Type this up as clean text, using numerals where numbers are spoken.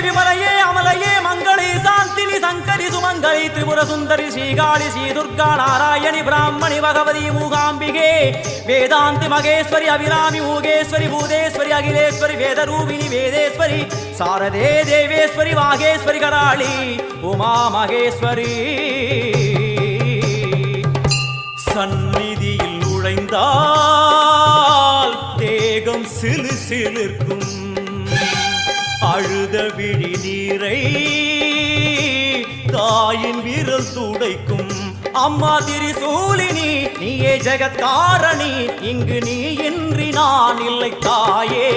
விமலையே அமலையே மங்களே சாந்தினி சங்கரி சுமங்கலி திரிபுர சுந்தரி ஸ்ரீகாளி ஸ்ரீ துர்கா நாராயணி பிராமணி பகவதி மூகாம்பிகே வேதாந்தி மகேஸ்வரி அபிராமி மூகேஸ்வரி பூதேஸ்வரி அகிலேஸ்வரி வேதரூபிணி வேதேஸ்வரி சாரதே தேவேஸ்வரி வாகேஸ்வரி கராளி உமா மகேஸ்வரி சந்நிதியில் நுழைந்தால் தேகம் சிலு சிலிர்க்கும் அழுத விழி நீரை தாயின் விரல் துடைக்கும் அம்மா திரிசூலினி நீயே ஜெகத்காரணி இங்கு நீ இன்றி நான் இல்லை தாயே